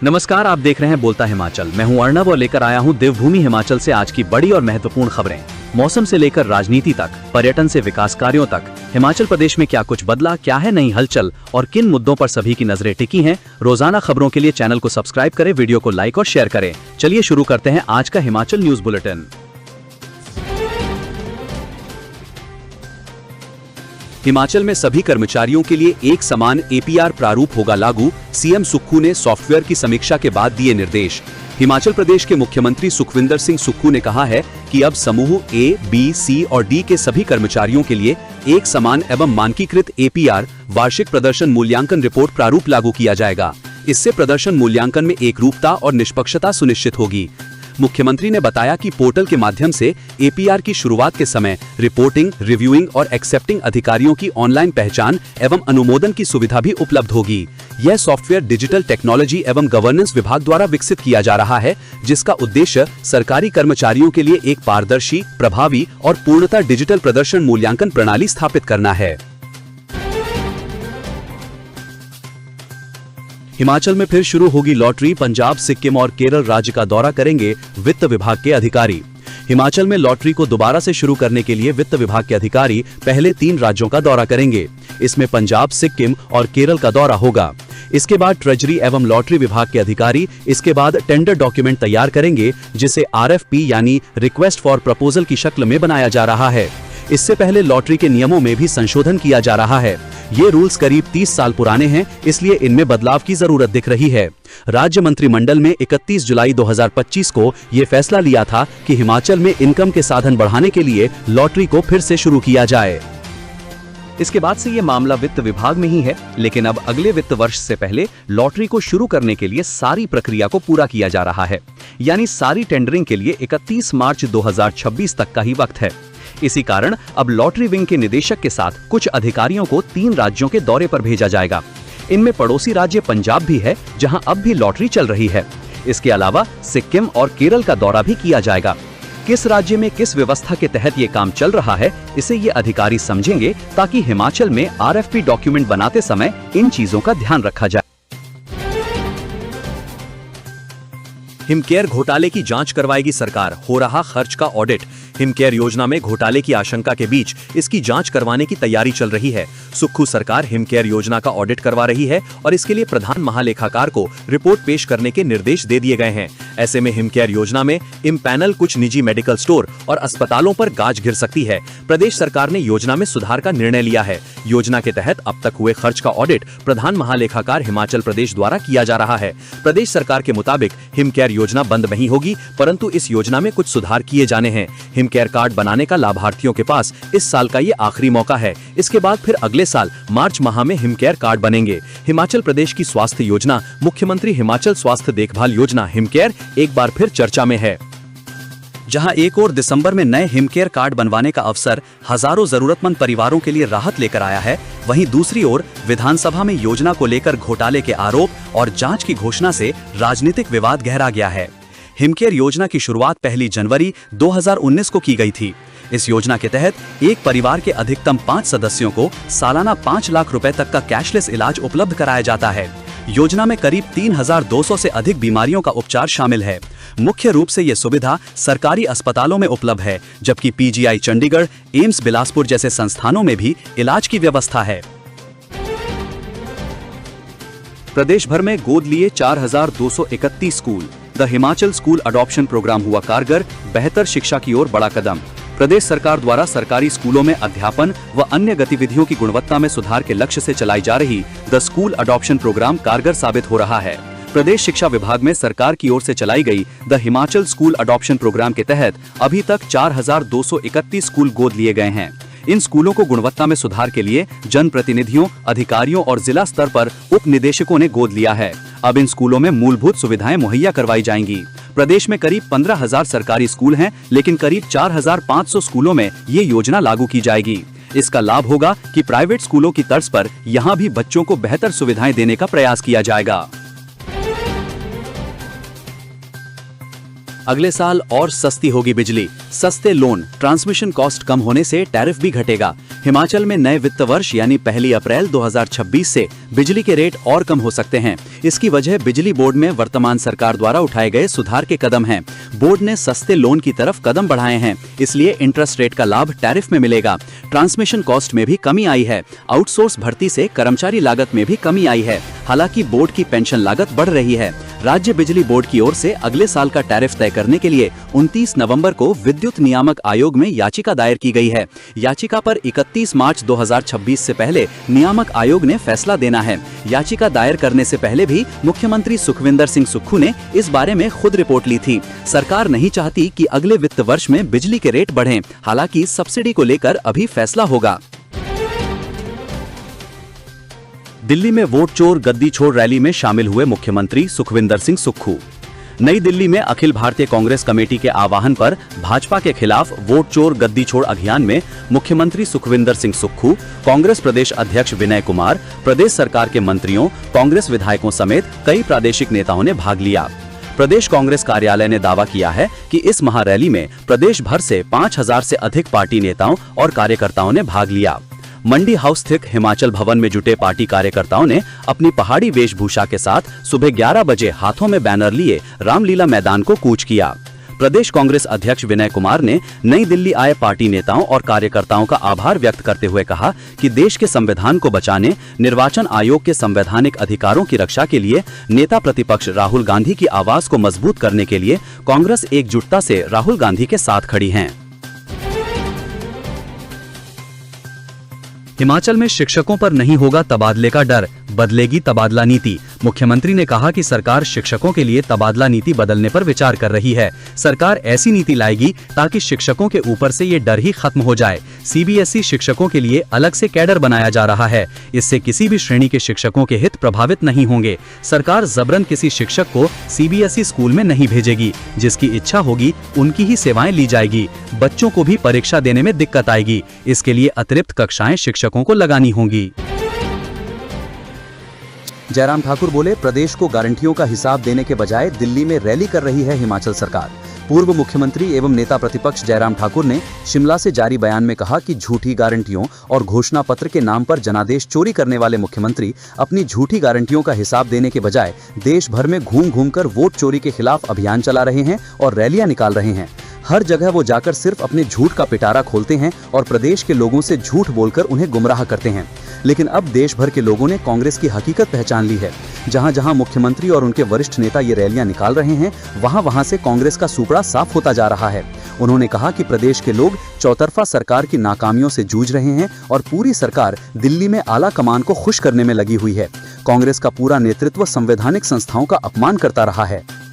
नमस्कार, आप देख रहे हैं बोलता हिमाचल। मैं हूं अर्नब और लेकर आया हूं देवभूमि हिमाचल से आज की बड़ी और महत्वपूर्ण खबरें। मौसम से लेकर राजनीति तक, पर्यटन से विकास कार्यों तक, हिमाचल प्रदेश में क्या कुछ बदला, क्या है नई हलचल और किन मुद्दों पर सभी की नजरें टिकी हैं। रोजाना खबरों के लिए चैनल को सब्सक्राइब करें, वीडियो को लाइक और शेयर करें। चलिए शुरू करते हैं आज का हिमाचल न्यूज बुलेटिन। हिमाचल में सभी कर्मचारियों के लिए एक समान एपीआर प्रारूप होगा लागू, सीएम सुक्खू ने सॉफ्टवेयर की समीक्षा के बाद दिए निर्देश। हिमाचल प्रदेश के मुख्यमंत्री सुखविंदर सिंह सुक्खू ने कहा है कि अब समूह ए, बी, सी और डी के सभी कर्मचारियों के लिए एक समान एवं मानकीकृत एपीआर वार्षिक प्रदर्शन मूल्यांकन रिपोर्ट प्रारूप लागू किया जाएगा। इससे प्रदर्शन मूल्यांकन में एकरूपता और निष्पक्षता सुनिश्चित होगी। मुख्यमंत्री ने बताया कि पोर्टल के माध्यम से एपीआर की शुरुआत के समय रिपोर्टिंग, रिव्यूइंग और एक्सेप्टिंग अधिकारियों की ऑनलाइन पहचान एवं अनुमोदन की सुविधा भी उपलब्ध होगी। यह सॉफ्टवेयर डिजिटल टेक्नोलॉजी एवं गवर्नेंस विभाग द्वारा विकसित किया जा रहा है, जिसका उद्देश्य सरकारी कर्मचारियों के लिए एक पारदर्शी, प्रभावी और पूर्णतः डिजिटल प्रदर्शन मूल्यांकन प्रणाली स्थापित करना है। हिमाचल में फिर शुरू होगी लॉटरी। पंजाब, सिक्किम और केरल राज्य का दौरा करेंगे वित्त विभाग के अधिकारी। हिमाचल में लॉटरी को दोबारा से शुरू करने के लिए वित्त विभाग के अधिकारी पहले 3 राज्यों का दौरा करेंगे। इसमें पंजाब, सिक्किम और केरल का दौरा होगा। इसके बाद ट्रेजरी एवं लॉटरी विभाग के अधिकारी इसके बाद टेंडर डॉक्यूमेंट तैयार करेंगे, जिसे आरएफपी यानी रिक्वेस्ट फॉर प्रपोजल की शक्ल में बनाया जा रहा है। इससे पहले लॉटरी के नियमों में भी संशोधन किया जा रहा है। ये रूल्स करीब 30 साल पुराने हैं, इसलिए इनमें बदलाव की जरूरत दिख रही है। राज्य मंत्रिमंडल में 31 जुलाई 2025 को ये फैसला लिया था कि हिमाचल में इनकम के साधन बढ़ाने के लिए लॉटरी को फिर से शुरू किया जाए। इसके बाद से ये मामला वित्त विभाग में ही है, लेकिन अब अगले वित्त वर्ष से पहले लॉटरी को शुरू करने के लिए सारी प्रक्रिया को पूरा किया जा रहा है। यानी सारी टेंडरिंग के लिए 31 मार्च 2026 तक का ही वक्त है। इसी कारण अब लॉटरी विंग के निदेशक के साथ कुछ अधिकारियों को 3 राज्यों के दौरे पर भेजा जाएगा। इनमें पड़ोसी राज्य पंजाब भी है, जहां अब भी लॉटरी चल रही है। इसके अलावा सिक्किम और केरल का दौरा भी किया जाएगा। किस राज्य में किस व्यवस्था के तहत ये काम चल रहा है, इसे ये अधिकारी समझेंगे, ताकि हिमाचल में आरएफपी डॉक्यूमेंट बनाते समय इन चीजों का ध्यान रखा जाए। हिमकेयर घोटाले की जांच करवाएगी सरकार, हो रहा खर्च का ऑडिट। हिमकेयर योजना में घोटाले की आशंका के बीच इसकी जांच करवाने की तैयारी चल रही है। सुक्खू सरकार हिमकेयर योजना का ऑडिट करवा रही है और इसके लिए प्रधान महालेखाकार को रिपोर्ट पेश करने के निर्देश दे दिए गए हैं। ऐसे में हिमकेयर योजना में इम्पैनल कुछ निजी मेडिकल स्टोर और अस्पतालों पर गाज गिर सकती है। प्रदेश सरकार ने योजना में सुधार का निर्णय लिया है। योजना के तहत अब तक हुए खर्च का ऑडिट प्रधान महालेखाकार हिमाचल प्रदेश द्वारा किया जा रहा है। प्रदेश सरकार के मुताबिक हिमकेयर योजना बंद नहीं होगी, परंतु इस योजना में कुछ सुधार किए जाने हैं। हिमकेयर कार्ड बनाने का लाभार्थियों के पास इस साल का ये आखिरी मौका है। इसके बाद फिर अगले साल मार्च माह में हिमकेयर कार्ड बनेंगे। हिमाचल प्रदेश की स्वास्थ्य योजना मुख्यमंत्री हिमाचल स्वास्थ्य देखभाल योजना हिमकेयर एक बार फिर चर्चा में है। जहां एक और दिसंबर में नए हिमकेयर कार्ड बनवाने का अवसर हजारों जरूरतमंद परिवारों के लिए राहत लेकर आया है, वहीं दूसरी ओर विधानसभा में योजना को लेकर घोटाले के आरोप और जांच की घोषणा से राजनीतिक विवाद गहरा गया है। हिमकेयर योजना की शुरुआत 1 जनवरी 2019 को की गई थी। इस योजना के तहत एक परिवार के अधिकतम 5 सदस्यों को सालाना 5 लाख रुपए तक का कैशलेस इलाज उपलब्ध कराया जाता है। योजना में करीब 3200 से अधिक बीमारियों का उपचार शामिल है। मुख्य रूप से ये सुविधा सरकारी अस्पतालों में उपलब्ध है, जबकि पीजीआई चंडीगढ़, एम्स बिलासपुर जैसे संस्थानों में भी इलाज की व्यवस्था है। प्रदेश भर में गोद लिए 4231 school. The Himachal school adoption programme हुआ कारगर, बेहतर शिक्षा की ओर बड़ा कदम। प्रदेश सरकार द्वारा सरकारी स्कूलों में अध्यापन व अन्य गतिविधियों की गुणवत्ता में सुधार के लक्ष्य से चलाई जा रही द स्कूल अडॉप्शन प्रोग्राम कारगर साबित हो रहा है। प्रदेश शिक्षा विभाग में सरकार की ओर से चलाई गई the Himachal school adoption programme के तहत अभी तक 4231 स्कूल गोद लिए गए हैं। इन स्कूलों को गुणवत्ता में सुधार के लिए जनप्रतिनिधियों, अधिकारियों और जिला स्तर पर उप निदेशकों ने गोद लिया है। अब इन स्कूलों में मूलभूत सुविधाएं मुहैया करवाई जाएंगी। प्रदेश में करीब 15,000 सरकारी स्कूल हैं, लेकिन करीब 4,500 स्कूलों में ये योजना लागू की जाएगी। इसका लाभ होगा कि प्राइवेट स्कूलों की तर्ज पर यहाँ भी बच्चों को बेहतर सुविधाएं देने का प्रयास किया जाएगा। अगले साल और सस्ती होगी बिजली, सस्ते लोन, ट्रांसमिशन कॉस्ट कम होने से टैरिफ भी घटेगा। हिमाचल में नए वित्त वर्ष यानी 1 अप्रैल 2026 से बिजली के रेट और कम हो सकते हैं। इसकी वजह बिजली बोर्ड में वर्तमान सरकार द्वारा उठाए गए सुधार के कदम हैं। बोर्ड ने सस्ते लोन की तरफ कदम बढ़ाए हैं, इसलिए इंटरेस्ट रेट का लाभ टैरिफ में मिलेगा। ट्रांसमिशन कॉस्ट में भी कमी आई है। आउटसोर्स भर्ती से कर्मचारी लागत में भी कमी आई है। हालांकि बोर्ड की पेंशन लागत बढ़ रही है। राज्य बिजली बोर्ड की ओर से अगले साल का टैरिफ तय करने के लिए 29 नवंबर को विद्युत नियामक आयोग में याचिका दायर की गई है। याचिका पर 31 मार्च 2026 से पहले नियामक आयोग ने फैसला देना है। याचिका दायर करने से पहले भी मुख्यमंत्री सुखविंदर सिंह सुक्खू ने इस बारे में खुद रिपोर्ट ली थी। सरकार नहीं चाहती कि अगले वित्त वर्ष में बिजली के रेट बढ़ें। हालांकि सब्सिडी को लेकर अभी फैसला होगा। दिल्ली में वोट चोर गद्दी छोड़ रैली में शामिल हुए मुख्यमंत्री सुखविंदर सिंह सुक्खू। नई दिल्ली में अखिल भारतीय कांग्रेस कमेटी के आह्वान पर भाजपा के खिलाफ वोट चोर गद्दी छोड़ अभियान में मुख्यमंत्री सुखविंदर सिंह सुक्खू, कांग्रेस प्रदेश अध्यक्ष विनय कुमार, प्रदेश सरकार के मंत्रियों, कांग्रेस विधायकों समेत कई प्रादेशिक नेताओं ने भाग लिया। प्रदेश कांग्रेस कार्यालय ने दावा किया है कि इस महारैली में प्रदेश भर से 5000 से अधिक पार्टी नेताओं और कार्यकर्ताओं ने भाग लिया। मंडी हाउस स्थित हिमाचल भवन में जुटे पार्टी कार्यकर्ताओं ने अपनी पहाड़ी वेशभूषा के साथ सुबह 11 बजे हाथों में बैनर लिए रामलीला मैदान को कूच किया। प्रदेश कांग्रेस अध्यक्ष विनय कुमार ने नई दिल्ली आए पार्टी नेताओं और कार्यकर्ताओं का आभार व्यक्त करते हुए कहा कि देश के संविधान को बचाने, निर्वाचन आयोग के संवैधानिक अधिकारों की रक्षा के लिए नेता प्रतिपक्ष राहुल गांधी की आवाज को मजबूत करने के लिए कांग्रेस एकजुटता से राहुल गांधी के साथ खड़ी है। हिमाचल में शिक्षकों पर नहीं होगा तबादले का डर, बदलेगी तबादला नीति। मुख्यमंत्री ने कहा कि सरकार शिक्षकों के लिए तबादला नीति बदलने पर विचार कर रही है। सरकार ऐसी नीति लाएगी ताकि शिक्षकों के ऊपर से ये डर ही खत्म हो जाए। सीबीएसई शिक्षकों के लिए अलग से कैडर बनाया जा रहा है। इससे किसी भी श्रेणी के शिक्षकों के हित प्रभावित नहीं होंगे। सरकार जबरन किसी शिक्षक को सीबीएसई स्कूल में नहीं भेजेगी। जिसकी इच्छा होगी उनकी ही सेवाएं ली जाएगी। बच्चों को भी परीक्षा देने में दिक्कत आएगी। इसके लिए अतिरिक्त कक्षाएं शिक्षकों को लगानी होंगी। जयराम ठाकुर बोले, प्रदेश को गारंटियों का हिसाब देने के बजाय दिल्ली में रैली कर रही है हिमाचल सरकार। पूर्व मुख्यमंत्री एवं नेता प्रतिपक्ष जयराम ठाकुर ने शिमला से जारी बयान में कहा कि झूठी गारंटियों और घोषणा पत्र के नाम पर जनादेश चोरी करने वाले मुख्यमंत्री अपनी झूठी गारंटियों का हिसाब देने के बजाय देश भर में घूम घूम कर वोट चोरी के खिलाफ अभियान चला रहे हैं और रैलियां निकाल रहे हैं। हर जगह वो जाकर सिर्फ अपने झूठ का पिटारा खोलते हैं और प्रदेश के लोगों से झूठ बोलकर उन्हें गुमराह करते हैं। लेकिन अब देश भर के लोगों ने कांग्रेस की हकीकत पहचान ली है। जहां जहां मुख्यमंत्री और उनके वरिष्ठ नेता ये रैलियां निकाल रहे हैं, वहां वहां से कांग्रेस का सुपड़ा साफ होता जा रहा है। उन्होंने कहा कि प्रदेश के लोग चौतरफा सरकार की नाकामियों से जूझ रहे हैं और पूरी सरकार दिल्ली में आला कमान को खुश करने में लगी हुई है। कांग्रेस का पूरा नेतृत्व संवैधानिक संस्थाओं का अपमान करता रहा है।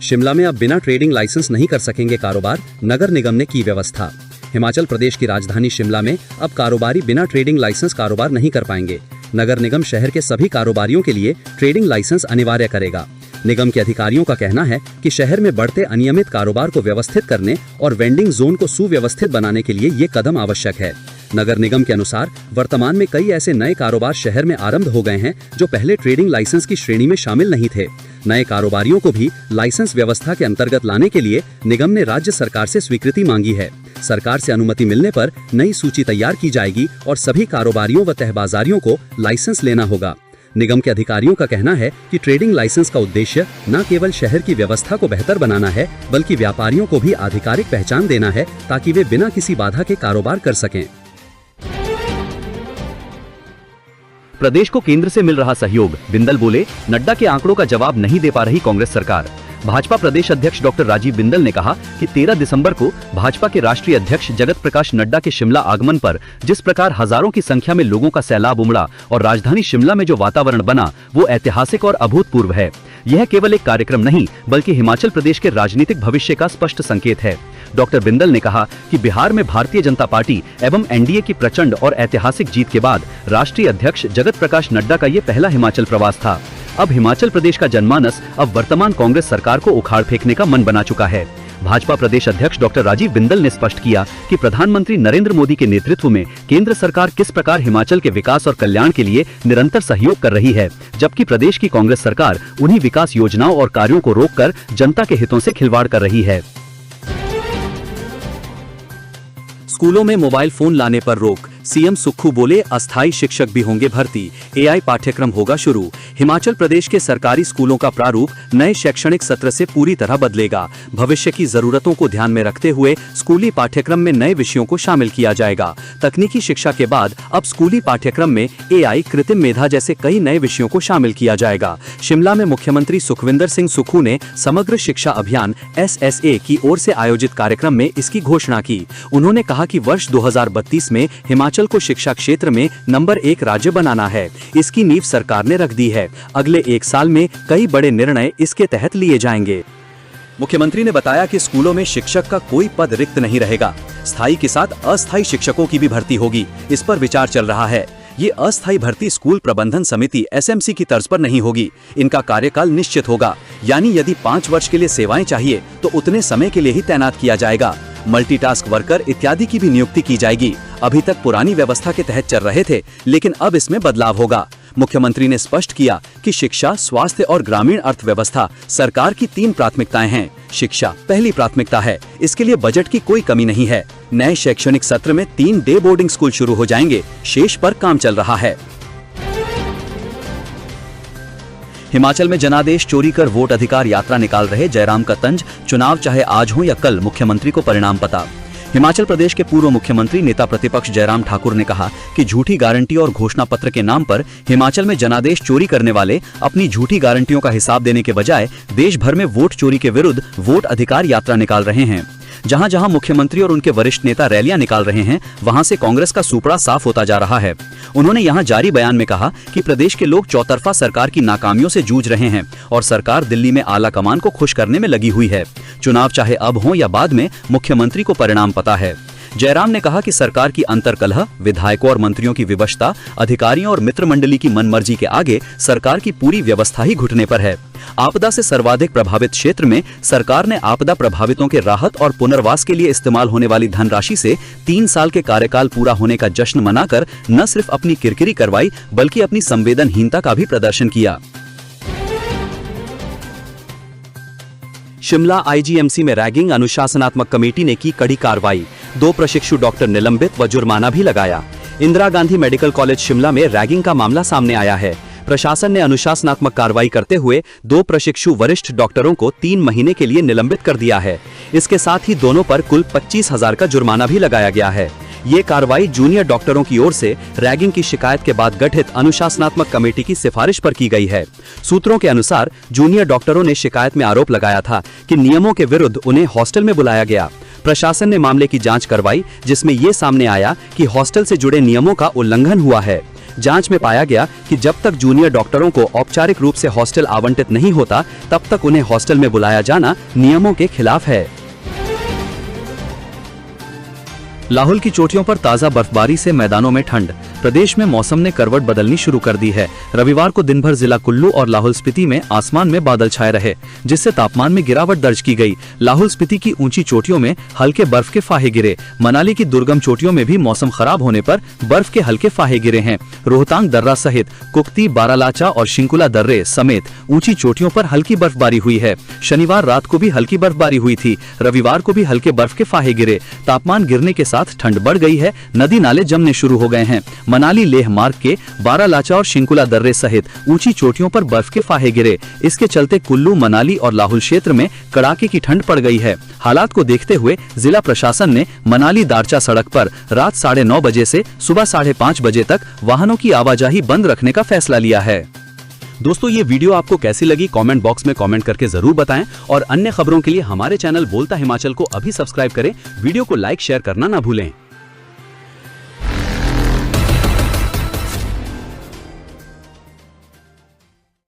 शिमला में अब बिना ट्रेडिंग लाइसेंस नहीं कर सकेंगे कारोबार, नगर निगम ने की व्यवस्था। हिमाचल प्रदेश की राजधानी शिमला में अब कारोबारी बिना ट्रेडिंग लाइसेंस कारोबार नहीं कर पाएंगे। नगर निगम शहर के सभी कारोबारियों के लिए ट्रेडिंग लाइसेंस अनिवार्य करेगा। निगम के अधिकारियों का कहना है कि शहर में बढ़ते अनियमित कारोबार को व्यवस्थित करने और वेंडिंग जोन को सुव्यवस्थित बनाने के लिए ये कदम आवश्यक है। नगर निगम के अनुसार वर्तमान में कई ऐसे नए कारोबार शहर में आरंभ हो गए हैं जो पहले ट्रेडिंग लाइसेंस की श्रेणी में शामिल नहीं थे। नए कारोबारियों को भी लाइसेंस व्यवस्था के अंतर्गत लाने के लिए निगम ने राज्य सरकार से स्वीकृति मांगी है। सरकार से अनुमति मिलने पर नई सूची तैयार की जाएगी और सभी कारोबारियों व तहबाजारियों को लाइसेंस लेना होगा। निगम के अधिकारियों का कहना है कि ट्रेडिंग लाइसेंस का उद्देश्य न केवल शहर की व्यवस्था को बेहतर बनाना है, बल्कि व्यापारियों को भी आधिकारिक पहचान देना है ताकि वे बिना किसी बाधा के कारोबार कर सकें। प्रदेश को केंद्र से मिल रहा सहयोग, बिंदल बोले, नड्डा के आंकड़ों का जवाब नहीं दे पा रही कांग्रेस सरकार। भाजपा प्रदेश अध्यक्ष डॉक्टर राजीव बिंदल ने कहा कि 13 दिसंबर को भाजपा के राष्ट्रीय अध्यक्ष जगत प्रकाश नड्डा के शिमला आगमन पर जिस प्रकार हजारों की संख्या में लोगों का सैलाब उमड़ा और राजधानी शिमला में जो वातावरण बना, वो ऐतिहासिक और अभूतपूर्व है। यह केवल एक कार्यक्रम नहीं, बल्कि हिमाचल प्रदेश के राजनीतिक भविष्य का स्पष्ट संकेत है। डॉक्टर बिंदल ने कहा कि बिहार में भारतीय जनता पार्टी एवं एनडीए की प्रचंड और ऐतिहासिक जीत के बाद राष्ट्रीय अध्यक्ष जगत प्रकाश नड्डा का ये पहला हिमाचल प्रवास था। अब हिमाचल प्रदेश का जनमानस अब वर्तमान कांग्रेस सरकार को उखाड़ फेंकने का मन बना चुका है। भाजपा प्रदेश अध्यक्ष डॉक्टर राजीव बिंदल ने स्पष्ट किया कि प्रधानमंत्री नरेंद्र मोदी के नेतृत्व में केंद्र सरकार किस प्रकार हिमाचल के विकास और कल्याण के लिए निरंतर सहयोग कर रही है, जबकि प्रदेश की कांग्रेस सरकार उन्हीं विकास योजनाओं और कार्यों को रोककर जनता के हितों से खिलवाड़ कर रही है। स्कूलों में मोबाइल फोन लाने पर रोक, सीएम सुक्खू बोले अस्थायी शिक्षक भी होंगे भर्ती, एआई पाठ्यक्रम होगा शुरू। हिमाचल प्रदेश के सरकारी स्कूलों का प्रारूप नए शैक्षणिक सत्र से पूरी तरह बदलेगा। भविष्य की जरूरतों को ध्यान में रखते हुए स्कूली पाठ्यक्रम में नए विषयों को शामिल किया जाएगा। तकनीकी शिक्षा के बाद अब स्कूली पाठ्यक्रम में एआई, कृत्रिम मेधा जैसे कई नए विषयों को शामिल किया जाएगा। शिमला में मुख्यमंत्री सुखविंदर सिंह सुक्खू ने समग्र शिक्षा अभियान SSA की ओर से आयोजित कार्यक्रम में इसकी घोषणा की। उन्होंने कहा कि वर्ष 2032 में हिमाचल को शिक्षा क्षेत्र में नंबर 1 राज्य बनाना है। इसकी नींव सरकार ने रख दी है। अगले 1 साल में कई बड़े निर्णय इसके तहत लिए जाएंगे। मुख्यमंत्री ने बताया कि स्कूलों में शिक्षक का कोई पद रिक्त नहीं रहेगा। स्थायी के साथ अस्थायी शिक्षकों की भी भर्ती होगी। इस पर विचार चल रहा है। ये अस्थायी भर्ती स्कूल प्रबंधन समिति SMC की तर्ज पर नहीं होगी। इनका कार्यकाल निश्चित होगा, यानी यदि 5 वर्ष के लिए सेवाएं चाहिए तो उतने समय के लिए ही तैनात किया जाएगा। मल्टीटास्क वर्कर इत्यादि की भी नियुक्ति की जाएगी। अभी तक पुरानी व्यवस्था के तहत चल रहे थे, लेकिन अब इसमें बदलाव होगा। मुख्यमंत्री ने स्पष्ट किया कि शिक्षा, स्वास्थ्य और ग्रामीण अर्थव्यवस्था सरकार की 3 प्राथमिकताएं हैं। शिक्षा पहली प्राथमिकता है। इसके लिए बजट की कोई कमी नहीं है। नए शैक्षणिक सत्र में 3 डे बोर्डिंग स्कूल शुरू हो जाएंगे। शेष पर काम चल रहा है। हिमाचल में जनादेश चोरी कर वोट अधिकार यात्रा निकाल रहे जयराम का तंज, चुनाव चाहे आज हो या कल, मुख्यमंत्री को परिणाम पता। हिमाचल प्रदेश के पूर्व मुख्यमंत्री नेता प्रतिपक्ष जयराम ठाकुर ने कहा कि झूठी गारंटी और घोषणा पत्र के नाम पर हिमाचल में जनादेश चोरी करने वाले अपनी झूठी गारंटियों का हिसाब देने के बजाय देश भर में वोट चोरी के विरुद्ध वोट अधिकार यात्रा निकाल रहे हैं। जहां जहां मुख्यमंत्री और उनके वरिष्ठ नेता रैलियां निकाल रहे हैं, वहां से कांग्रेस का सुपड़ा साफ होता जा रहा है। उन्होंने यहां जारी बयान में कहा कि प्रदेश के लोग चौतरफा सरकार की नाकामियों से जूझ रहे हैं और सरकार दिल्ली में आला कमान को खुश करने में लगी हुई है। चुनाव चाहे अब हो या बाद में, मुख्यमंत्री को परिणाम पता है। जयराम ने कहा कि सरकार की अंतर्कलह, विधायकों और मंत्रियों की विवशता, अधिकारियों और मित्र मंडली की मनमर्जी के आगे सरकार की पूरी व्यवस्था ही घुटने पर है। आपदा से सर्वाधिक प्रभावित क्षेत्र में सरकार ने आपदा प्रभावितों के राहत और पुनर्वास के लिए इस्तेमाल होने वाली धनराशि से 3 साल के कार्यकाल पूरा होने का जश्न मनाकर न सिर्फ अपनी किरकिरी करवाई, बल्कि अपनी संवेदनहीनता का भी प्रदर्शन किया। शिमला IGMC में रैगिंग, अनुशासनात्मक कमेटी ने की कड़ी कार्रवाई। 2 प्रशिक्षु डॉक्टर निलंबित व जुर्माना भी लगाया। इंदिरा गांधी मेडिकल कॉलेज शिमला में रैगिंग का मामला सामने आया है। प्रशासन ने अनुशासनात्मक कार्रवाई करते हुए 2 प्रशिक्षु वरिष्ठ डॉक्टरों को 3 महीने के लिए निलंबित कर दिया है। इसके साथ ही दोनों पर कुल 25,000 का जुर्माना भी लगाया गया है। ये कार्रवाई जूनियर डॉक्टरों की ओर से रैगिंग की शिकायत के बाद गठित अनुशासनात्मक कमेटी की सिफारिश पर की गई है। सूत्रों के अनुसार जूनियर डॉक्टरों ने शिकायत में आरोप लगाया था कि नियमों के विरुद्ध उन्हें हॉस्टल में बुलाया गया। प्रशासन ने मामले की जांच करवाई, जिसमें ये सामने आया कि हॉस्टल से जुड़े नियमों का उल्लंघन हुआ है। जांच में पाया गया कि जब तक जूनियर डॉक्टरों को औपचारिक रूप से हॉस्टल आवंटित नहीं होता, तब तक उन्हें हॉस्टल में बुलाया जाना नियमों के खिलाफ है। लाहौल की चोटियों पर ताजा बर्फबारी से मैदानों में ठंड। प्रदेश में मौसम ने करवट बदलनी शुरू कर दी है। रविवार को दिन भर जिला कुल्लू और लाहौल स्पीति में आसमान में बादल छाए रहे, जिससे तापमान में गिरावट दर्ज की गई। लाहौल स्पीति की ऊंची चोटियों में हल्के बर्फ के फाहे गिरे। मनाली की दुर्गम चोटियों में भी मौसम खराब होने पर बर्फ के हल्के फाहे गिरे हैं। रोहतांग दर्रा सहित कुक्ती, बारालाचा और शिंकुला दर्रे समेत ऊंची चोटियों पर हल्की बर्फबारी हुई है। शनिवार रात को भी हल्की बर्फबारी हुई थी। रविवार को भी हल्के बर्फ के फाहे गिरे। तापमान गिरने के साथ ठंड बढ़ गई है। नदी नाले जमने शुरू हो गए हैं। मनाली लेह मार्ग के बारालाचा और शिंकुला दर्रे सहित ऊंची चोटियों पर बर्फ के फाहे गिरे। इसके चलते कुल्लू, मनाली और लाहौल क्षेत्र में कड़ाके की ठंड पड़ गई है। हालात को देखते हुए जिला प्रशासन ने मनाली दारचा सड़क पर रात 9:30 बजे से सुबह 5:30 बजे तक वाहनों की आवाजाही बंद रखने का फैसला लिया है। दोस्तों, ये वीडियो आपको कैसी लगी कमेंट बॉक्स में कमेंट करके जरूर बताएं और अन्य खबरों के लिए हमारे चैनल बोलता हिमाचल को अभी सब्सक्राइब करें। वीडियो को लाइक शेयर करना ना भूलें।